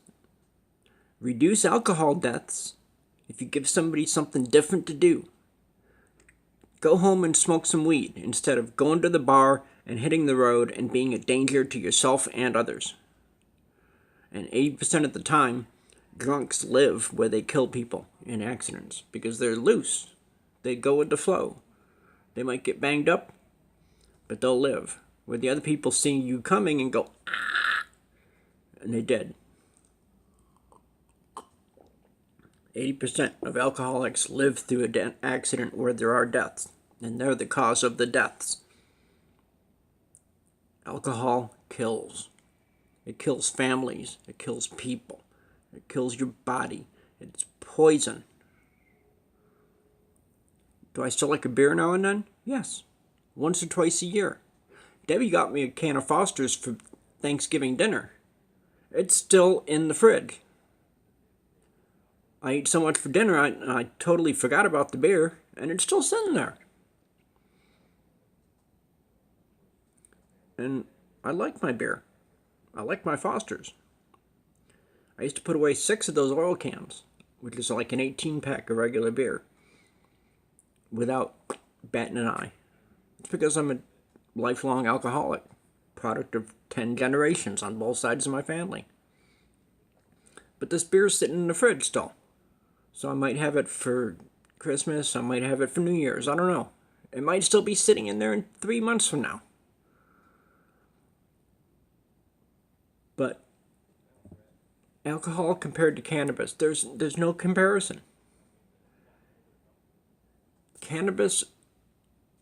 reduce alcohol deaths, if you give somebody something different to do. Go home and smoke some weed instead of going to the bar and hitting the road and being a danger to yourself and others. And 80% of the time, drunks live where they kill people in accidents because they're loose. They go with the flow. They might get banged up, but they'll live. Where the other people see you coming and go, ah, and they're dead. 80% of alcoholics live through an accident where there are deaths, and they're the cause of the deaths. Alcohol kills. It kills families. It kills people. It kills your body. It's poison. Do I still like a beer now and then? Yes. Once or twice a year. Debbie got me a can of Foster's for Thanksgiving dinner. It's still in the fridge. I ate so much for dinner, I totally forgot about the beer, and it's still sitting there. And I like my beer. I like my Foster's. I used to put away 6 of those oil cans, which is like an 18-pack of regular beer, without batting an eye. It's because I'm a lifelong alcoholic, product of 10 generations on both sides of my family. But this beer's sitting in the fridge still. So I might have it for Christmas, I might have it for New Year's, I don't know. It might still be sitting in there in 3 months from now. But alcohol compared to cannabis, there's no comparison. Cannabis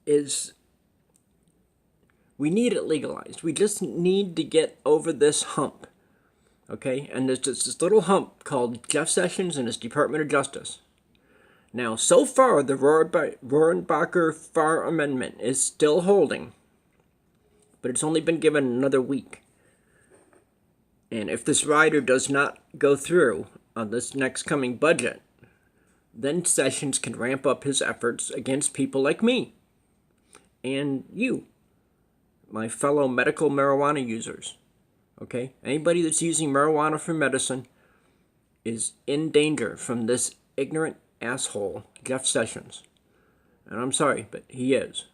is... We need it legalized. We just need to get over this hump. Okay? And there's just this little hump called Jeff Sessions and his Department of Justice. Now, so far, the Rohrabacher-Farr Amendment is still holding. But it's only been given another week. And if this rider does not go through on this next coming budget, then Sessions can ramp up his efforts against people like me and you, my fellow medical marijuana users. Okay? Anybody that's using marijuana for medicine is in danger from this ignorant asshole, Jeff Sessions. And I'm sorry, but he is.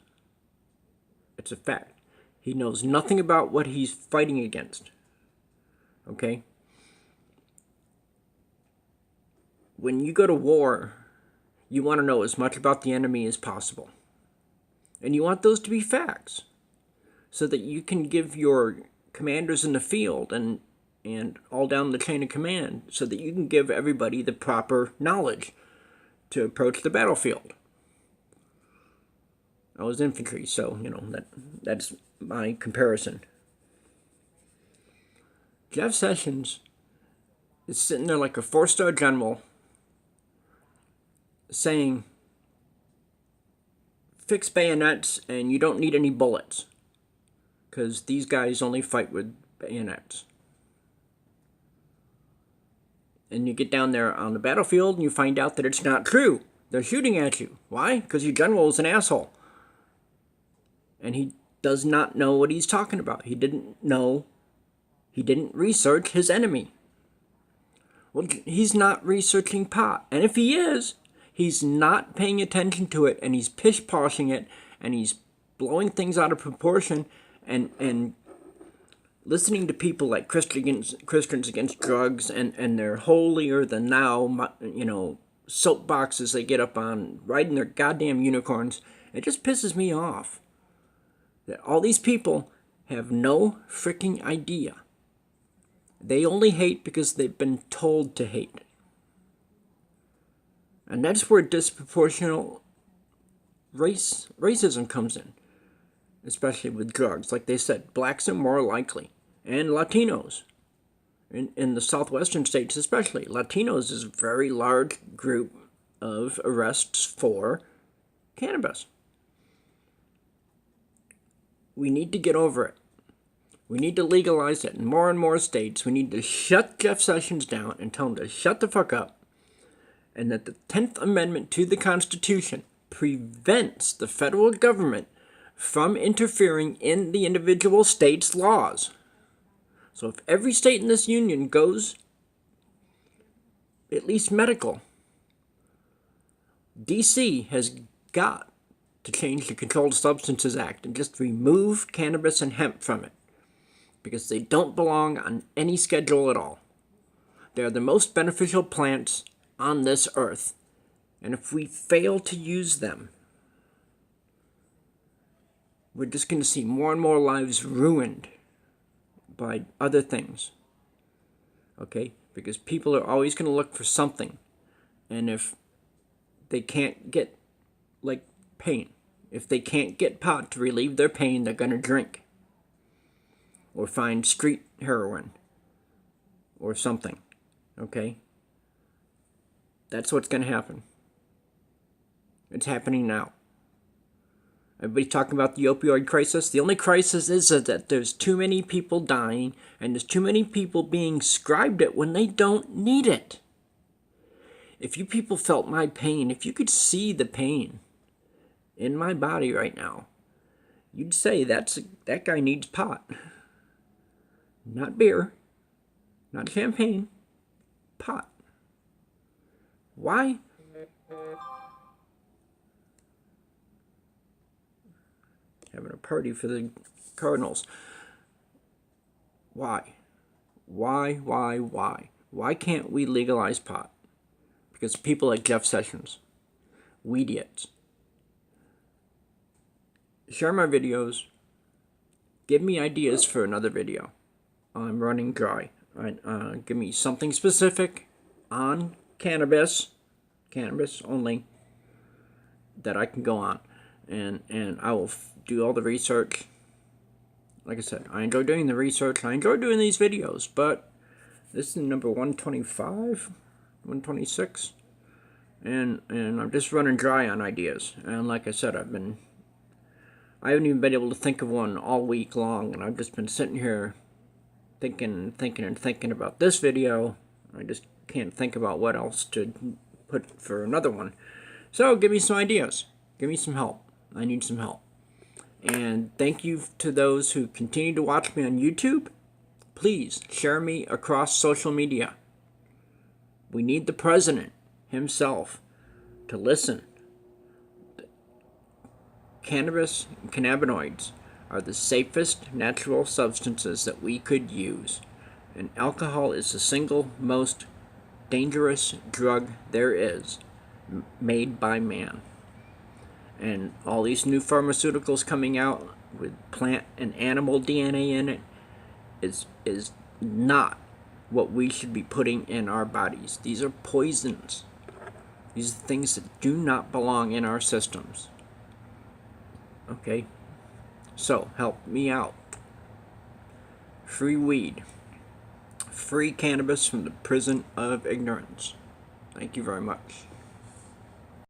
It's a fact. He knows nothing about what he's fighting against. Okay? When you go to war, you want to know as much about the enemy as possible. And you want those to be facts, so that you can give your commanders in the field and all down the chain of command, so that you can give everybody the proper knowledge to approach the battlefield. I was infantry, so, that's my comparison. Jeff Sessions is sitting there like a 4-star general saying, fix bayonets and you don't need any bullets, because these guys only fight with bayonets. And you get down there on the battlefield and you find out that it's not true. They're shooting at you. Why? Because your general is an asshole. And he does not know what he's talking about. He didn't research his enemy. Well, he's not researching pot. And if he is, He's not paying attention to it, and he's pish-poshing it, and he's blowing things out of proportion, and listening to people like Christians Against Drugs and their holier-than-thou, soapboxes they get up on, riding their goddamn unicorns. It just pisses me off that all these people have no freaking idea. They only hate because they've been told to hate. And that's where disproportional racism comes in, especially with drugs. Like they said, blacks are more likely, and Latinos. In the southwestern states especially, Latinos is a very large group of arrests for cannabis. We need to get over it. We need to legalize it in more and more states. We need to shut Jeff Sessions down and tell him to shut the fuck up. And that the 10th Amendment to the Constitution prevents the federal government from interfering in the individual states' laws. So if every state in this union goes at least medical, D.C. has got to change the Controlled Substances Act and just remove cannabis and hemp from it, because they don't belong on any schedule at all. They are the most beneficial plants on this earth, and if we fail to use them, we're just going to see more and more lives ruined by other things. Okay? Because people are always going to look for something, and if they can't get, like, pain, if they can't get pot to relieve their pain, they're going to drink or find street heroin or something. Okay? That's what's going to happen. It's happening now. Everybody's talking about the opioid crisis. The only crisis is that there's too many people dying, and there's too many people being scribed it when they don't need it. If you people felt my pain, if you could see the pain in my body right now, you'd say that guy needs pot. Not beer, not champagne, pot. Why? Having a party for the Cardinals. Why? Why can't we legalize pot? Because people like Jeff Sessions, weediots. Share my videos. Give me ideas for another video. I'm running dry. Right? Give me something specific on cannabis only, that I can go on, and I will do all the research. Like I said, I enjoy doing the research. I enjoy doing these videos, but this is number 125, 126, and I'm just running dry on ideas. And like I said, I haven't even been able to think of one all week long, and I've just been sitting here thinking about this video. I just can't think about what else to put for another one. So give me some ideas. Give me some help. I need some help. And thank you to those who continue to watch me on YouTube. Please share me across social media. We need the president himself to listen. Cannabis and cannabinoids are the safest natural substances that we could use. And alcohol is the single most dangerous drug there is, made by man. And all these new pharmaceuticals coming out with plant and animal DNA in it is not what we should be putting in our bodies. These are poisons. These are things that do not belong in our systems. Okay? So, help me out. Free weed. Free cannabis from the prison of ignorance. Thank you very much.